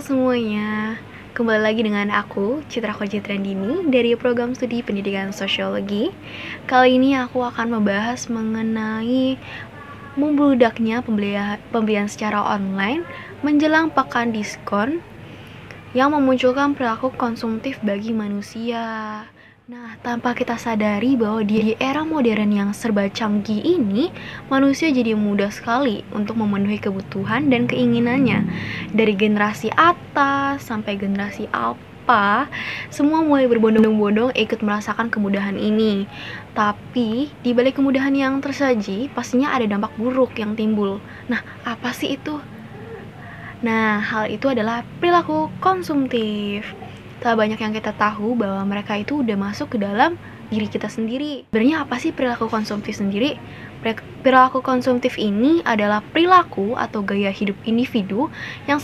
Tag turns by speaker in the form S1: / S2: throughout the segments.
S1: semuanya, kembali lagi dengan aku, Citra Kojitrandini dari program studi pendidikan sosiologi. Kali ini aku akan membahas mengenai membludaknya pembelian secara online menjelang pekan diskon yang memunculkan perilaku konsumtif bagi manusia. Nah, tanpa kita sadari bahwa di era modern yang serba canggih ini, manusia jadi mudah sekali untuk memenuhi kebutuhan dan keinginannya. Dari generasi atas sampai generasi alpha, semua mulai berbondong-bondong ikut merasakan kemudahan ini. Tapi, di balik kemudahan yang tersaji, pastinya ada dampak buruk yang timbul. Nah, apa sih itu? Nah, hal itu adalah perilaku konsumtif. Tak banyak yang kita tahu bahwa mereka itu udah masuk ke dalam diri kita sendiri. Sebenarnya apa sih perilaku konsumtif sendiri? Perilaku konsumtif ini adalah perilaku atau gaya hidup individu yang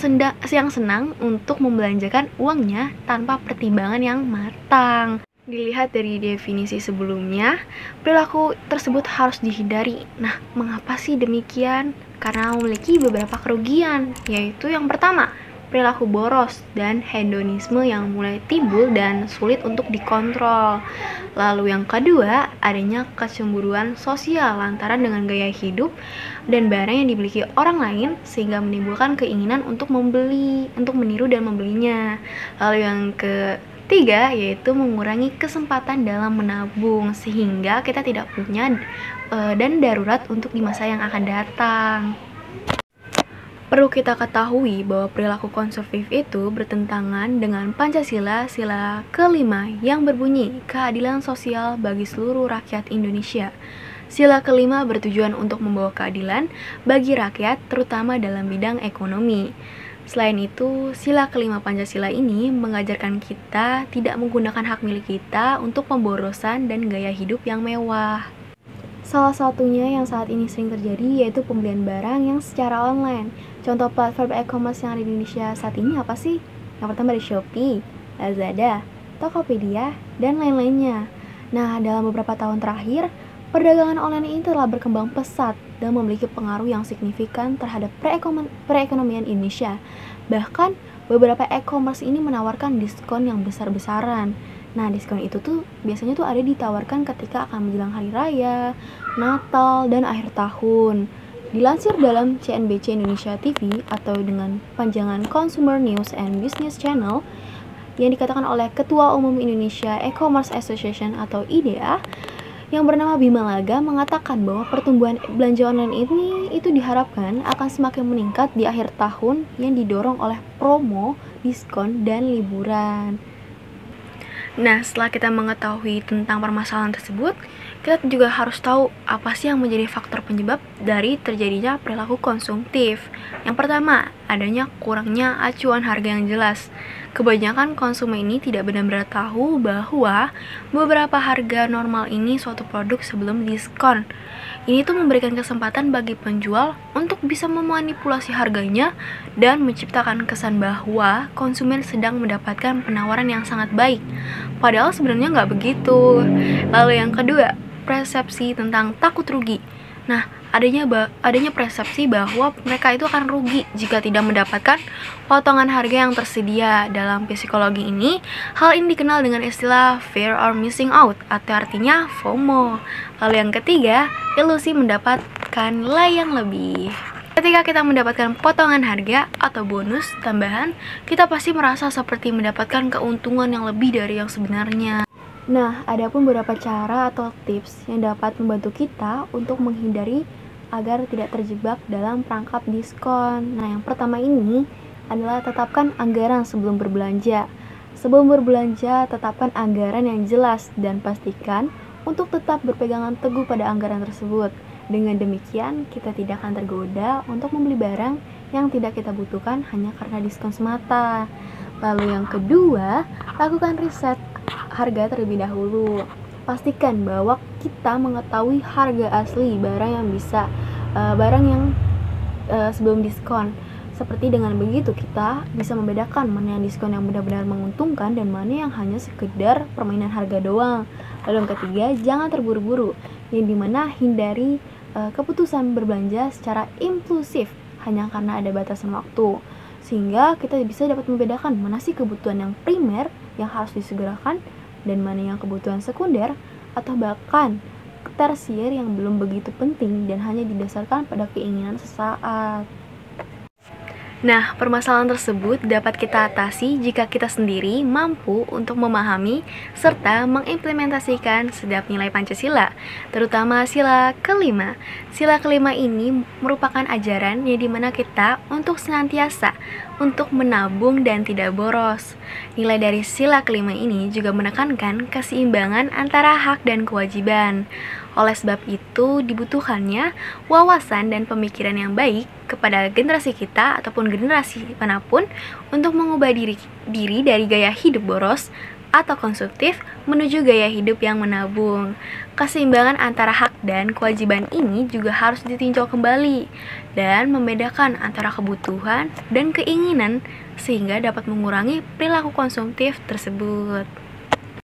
S1: senang untuk membelanjakan uangnya tanpa pertimbangan yang matang. Dilihat dari definisi sebelumnya, perilaku tersebut harus dihindari. Nah, mengapa sih demikian? Karena memiliki beberapa kerugian, yaitu yang pertama, perilaku boros dan hedonisme yang mulai timbul dan sulit untuk dikontrol. Lalu yang kedua, adanya kecemburuan sosial lantaran dengan gaya hidup dan barang yang dimiliki orang lain sehingga menimbulkan keinginan untuk meniru dan membelinya. Lalu yang ketiga, yaitu mengurangi kesempatan dalam menabung sehingga kita tidak punya dan darurat untuk di masa yang akan datang. Perlu kita ketahui bahwa perilaku konsumtif itu bertentangan dengan Pancasila sila kelima yang berbunyi keadilan sosial bagi seluruh rakyat Indonesia. Sila kelima bertujuan untuk membawa keadilan bagi rakyat terutama dalam bidang ekonomi. Selain itu, sila kelima Pancasila ini mengajarkan kita tidak menggunakan hak milik kita untuk pemborosan dan gaya hidup yang mewah. Salah satunya yang saat ini sering terjadi yaitu pembelian barang yang secara online. Contoh platform e-commerce yang ada di Indonesia saat ini apa sih? Yang pertama ada Shopee, Lazada, Tokopedia, dan lain-lainnya. Nah, dalam beberapa tahun terakhir, perdagangan online ini telah berkembang pesat dan memiliki pengaruh yang signifikan terhadap perekonomian Indonesia. Bahkan, beberapa e-commerce ini menawarkan diskon yang besar-besaran. Nah, diskon itu biasanya ada ditawarkan ketika akan menjelang hari raya, Natal, dan akhir tahun. Dilansir dalam CNBC Indonesia TV atau dengan panjangan Consumer News and Business Channel yang dikatakan oleh Ketua Umum Indonesia E-commerce Association atau IDEA yang bernama Bima Laga mengatakan bahwa pertumbuhan belanja online ini itu diharapkan akan semakin meningkat di akhir tahun yang didorong oleh promo, diskon, dan liburan. Nah, setelah kita mengetahui tentang permasalahan tersebut, kita juga harus tahu apa sih yang menjadi faktor penyebab dari terjadinya perilaku konsumtif. Yang pertama, adanya kurangnya acuan harga yang jelas. Kebanyakan konsumen ini tidak benar-benar tahu bahwa beberapa harga normal ini suatu produk sebelum diskon. Ini memberikan kesempatan bagi penjual untuk bisa memanipulasi harganya dan menciptakan kesan bahwa konsumen sedang mendapatkan penawaran yang sangat baik. Padahal sebenarnya nggak begitu. Lalu yang kedua, persepsi tentang takut rugi. Nah, adanya persepsi bahwa mereka itu akan rugi jika tidak mendapatkan potongan harga yang tersedia. Dalam psikologi ini, hal ini dikenal dengan istilah fear or missing out atau artinya FOMO. Lalu yang ketiga, ilusi mendapatkan nilai yang lebih. Ketika kita mendapatkan potongan harga atau bonus tambahan, kita pasti merasa seperti mendapatkan keuntungan yang lebih dari yang sebenarnya. Nah, ada pun beberapa cara atau tips yang dapat membantu kita untuk menghindari agar tidak terjebak dalam perangkap diskon. Nah, yang pertama ini adalah tetapkan anggaran sebelum berbelanja. Sebelum berbelanja, tetapkan anggaran yang jelas dan pastikan untuk tetap berpegangan teguh pada anggaran tersebut. Dengan demikian, kita tidak akan tergoda untuk membeli barang yang tidak kita butuhkan hanya karena diskon semata. Lalu yang kedua, lakukan riset harga terlebih dahulu. Pastikan bahwa kita mengetahui harga asli barang yang sebelum diskon. Seperti dengan begitu kita bisa membedakan mana yang diskon yang benar-benar menguntungkan dan mana yang hanya sekedar permainan harga doang. Lalu yang ketiga, jangan terburu-buru, yang dimana hindari keputusan berbelanja secara impulsif hanya karena ada batasan waktu. sehingga kita bisa dapat membedakan mana sih kebutuhan yang primer yang harus disegerakan dan mana yang kebutuhan sekunder atau bahkan tersier yang belum begitu penting dan hanya didasarkan pada keinginan sesaat. Nah, permasalahan tersebut dapat kita atasi jika kita sendiri mampu untuk memahami serta mengimplementasikan setiap nilai Pancasila, terutama sila kelima. Sila kelima ini merupakan ajaran yang dimana kita untuk senantiasa untuk menabung dan tidak boros. Nilai dari sila kelima ini juga menekankan keseimbangan antara hak dan kewajiban. Oleh sebab itu, dibutuhkannya wawasan dan pemikiran yang baik kepada generasi kita ataupun generasi manapun untuk mengubah diri dari gaya hidup boros atau konsumtif menuju gaya hidup yang menabung. Keseimbangan antara hak dan kewajiban ini juga harus ditinjau kembali dan membedakan antara kebutuhan dan keinginan sehingga dapat mengurangi perilaku konsumtif tersebut.